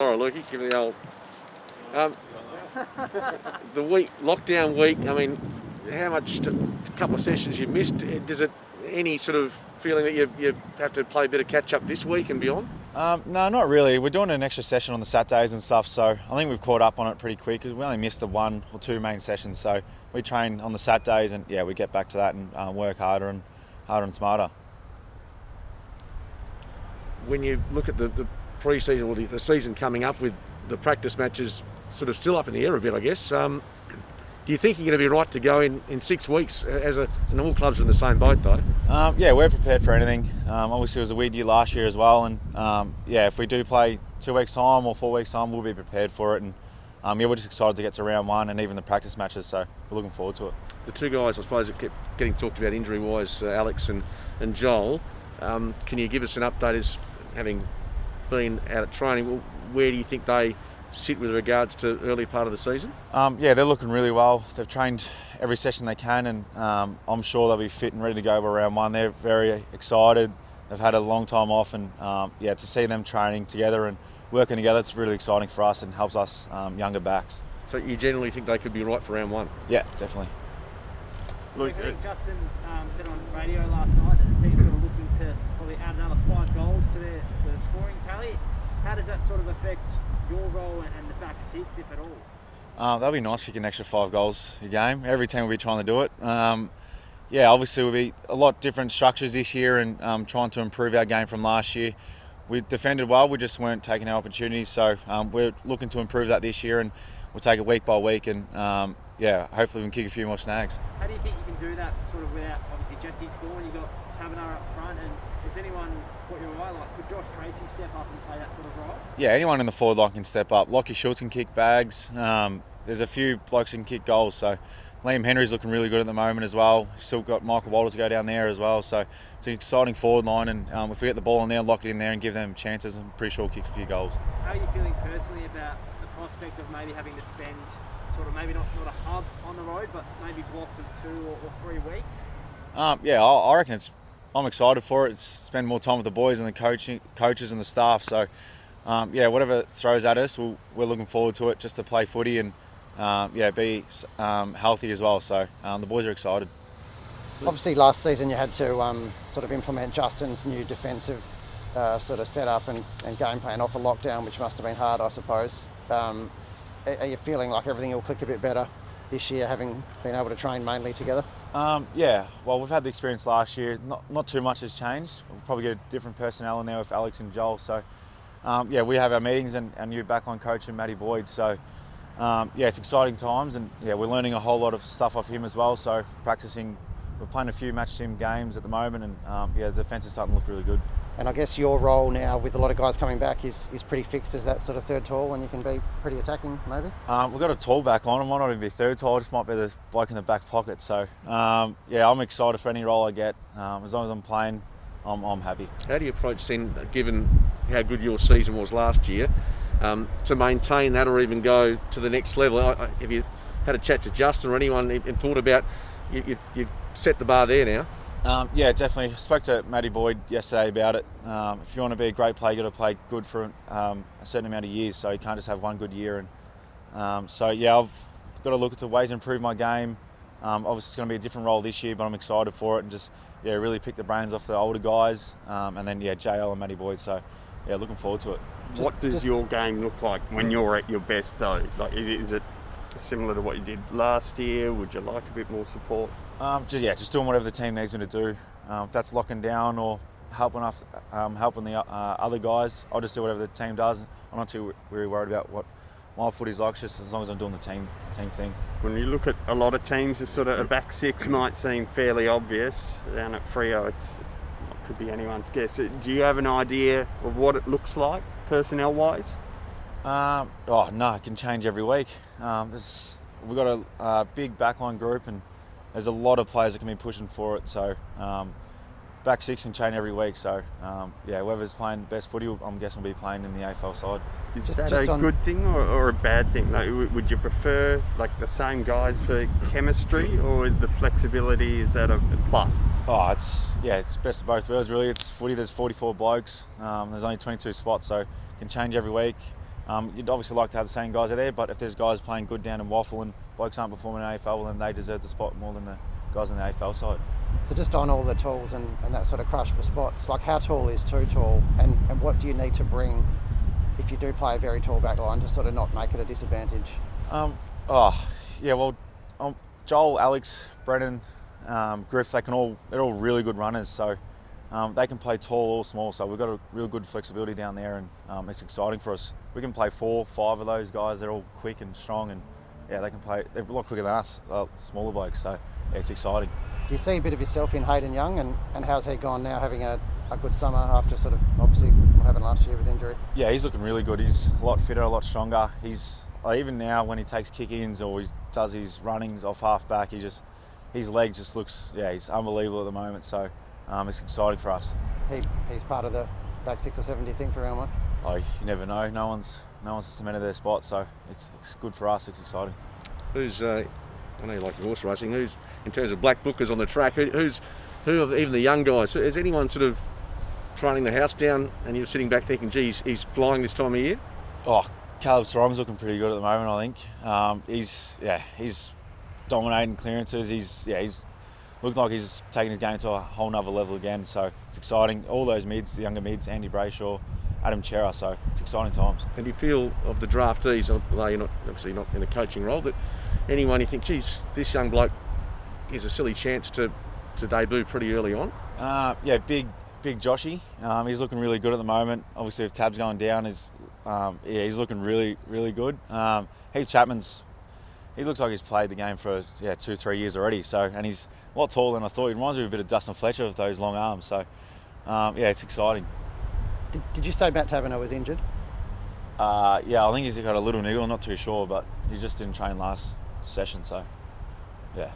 All right, Lukey, give me the old. The week, lockdown week, I mean, how much, a couple of sessions you've missed, does it, any sort of feeling that you have to play a bit of catch up this week and beyond? No, not really. We're doing an extra session on the Saturdays and stuff, so I think we've caught up on it pretty quick. We only missed the 1 or 2 main sessions, so we train on the Saturdays and we get back to that and work harder and smarter. When you look at the pre-season or the season coming up with the practice matches sort of still up in the air a bit, I guess, do you think you're going to be right to go in 6 weeks? And all clubs are in the same boat though. We're prepared for anything. Obviously it was a weird year last year as well, and if we do play 2 weeks time or 4 weeks time, we'll be prepared for it. And we're just excited to get to round 1 and even the practice matches, so we're looking forward to it. The 2 guys I suppose that kept getting talked about injury wise, Alex and Joel, can you give us an update as having been out at training, where do you think they sit with regards to early part of the season? They're looking really well. They've trained every session they can, and I'm sure they'll be fit and ready to go by round 1. They're very excited. They've had a long time off, and to see them training together and working together, it's really exciting for us and helps us younger backs. So you generally think they could be right for round 1? Yeah, definitely. Luke, I think Justin said on radio last night that the team's sort of looking to probably add another 5 goals to their scoring tally. How does that sort of affect your role and the back 6, if at all? That'll be nice, kicking an extra 5 goals a game. Every team will be trying to do it. Obviously we'll be a lot different structures this year and trying to improve our game from last year. We defended well, we just weren't taking our opportunities, so we're looking to improve that this year, and we'll take it week by week, and hopefully we can kick a few more snags. How do you think you can do that sort of without, obviously Jesse's gone, you've got Taberner up front, and has anyone caught your eye? Like, could Josh Tracy step up and play that sort of role? Yeah, anyone in the forward line can step up. Lockie Schultz can kick bags. There's a few blokes that can kick goals, so Liam Henry's looking really good at the moment as well. Still got Michael Walters to go down there as well, so it's an exciting forward line, and if we get the ball in there, lock it in there and give them chances, I'm pretty sure we'll kick a few goals. How are you feeling personally about the prospect of maybe having to spend sort of maybe not a hub on the road, but maybe blocks of 2 or 3 weeks? I reckon I'm excited for it. It's spend more time with the boys and the coaches and the staff, so whatever it throws at us, we're looking forward to it, just to play footy and be healthy as well, so the boys are excited. Obviously last season you had to sort of implement Justin's new defensive sort of setup and game plan off a lockdown, which must have been hard, I suppose. Are you feeling like everything will click a bit better this year, having been able to train mainly together? Well, we've had the experience last year. Not too much has changed. We'll probably get a different personnel in there with Alex and Joel. So, we have our meetings and our new backline coach and Matty Boyd. So, it's exciting times, and we're learning a whole lot of stuff off him as well. So, practicing, we're playing a few match team games at the moment, and the defence is starting to look really good. And I guess your role now, with a lot of guys coming back, is pretty fixed as that sort of third tall, and you can be pretty attacking, maybe? We've got a tall back line. I might not even be third tall, I just might be the bloke in the back pocket. So, I'm excited for any role I get. As long as I'm playing, I'm happy. How do you approach then, given how good your season was last year, to maintain that or even go to the next level? Have you had a chat to Justin or anyone and thought about, you've set the bar there now? Definitely. I spoke to Matty Boyd yesterday about it. If you want to be a great player, you've got to play good for a certain amount of years, so you can't just have one good year. And I've got to look at the ways to improve my game. Obviously it's going to be a different role this year, but I'm excited for it, and just really pick the brains off the older guys, and then JL and Matty Boyd. So looking forward to it. What does your game look like when you're at your best though? Like, is it similar to what you did last year? Would you like a bit more support? Just doing whatever the team needs me to do. If that's locking down or helping the other guys, I'll just do whatever the team does. I'm not too really worried about what my footy's like, just as long as I'm doing the team thing. When you look at a lot of teams, a sort of a back 6 might seem fairly obvious. Down at Freo, it could be anyone's guess. Do you have an idea of what it looks like personnel-wise? No, it can change every week. We've got a big backline group, and there's a lot of players that can be pushing for it. So back 6 can change every week. So whoever's playing best footy, I'm guessing will be playing in the AFL side. Is that a good thing or a bad thing? Like, would you prefer like the same guys for chemistry, or the flexibility, is that a plus? It's best of both worlds really. It's footy. There's 44 blokes. There's only 22 spots, so it can change every week. You'd obviously like to have the same guys out there, but if there's guys playing good down in Waffle and blokes aren't performing in AFL, well, then they deserve the spot more than the guys on the AFL side. So just on all the tools and that sort of crush for spots, like how tall is too tall, and what do you need to bring if you do play a very tall back line to sort of not make it a disadvantage? Joel, Alex, Brennan, Griff, they're all really good runners, so they can play tall or small, so we've got a real good flexibility down there, and it's exciting for us. We can play 4, 5 of those guys. They're all quick and strong, and yeah, they can play. They're a lot quicker than us, smaller blokes, so yeah, it's exciting. Do you see a bit of yourself in Hayden Young, and how's he gone now, having a good summer after sort of obviously what happened last year with injury? Yeah, he's looking really good. He's a lot fitter, a lot stronger. He's even now when he takes kick-ins or he does his runnings off half-back, his leg just looks, he's unbelievable at the moment, so it's exciting for us. He's part of the back 6 or 7, do you think, for round 1? Oh, you never know. No one's cemented their spot, so it's good for us. It's exciting. Who's I know you like horse racing. Who's, in terms of black bookers on the track, who are even the young guys? Is anyone sort of training the house down and you're sitting back thinking, geez, he's flying this time of year? Oh, Caleb Strong's looking pretty good at the moment, I think. He's dominating clearances. He's looking like he's taking his game to a whole nother level again, so it's exciting. All those mids, the younger mids, Andy Brayshaw, Adam Chera, so it's exciting times. And do you feel of the draftees, although you're obviously not in a coaching role, that anyone you think, geez, this young bloke has a silly chance to debut pretty early on? Big Joshy. He's looking really good at the moment. Obviously, if Tab's going down, he's looking really, really good. Heath Chapman's, he looks like he's played the game for 2-3 years already. So, and he's a lot taller than I thought. He reminds me a bit of Dustin Fletcher with those long arms. So, it's exciting. Did you say Matt Taberner was injured? I think he's got a little niggle. I'm not too sure, but he just didn't train last session. So, yeah.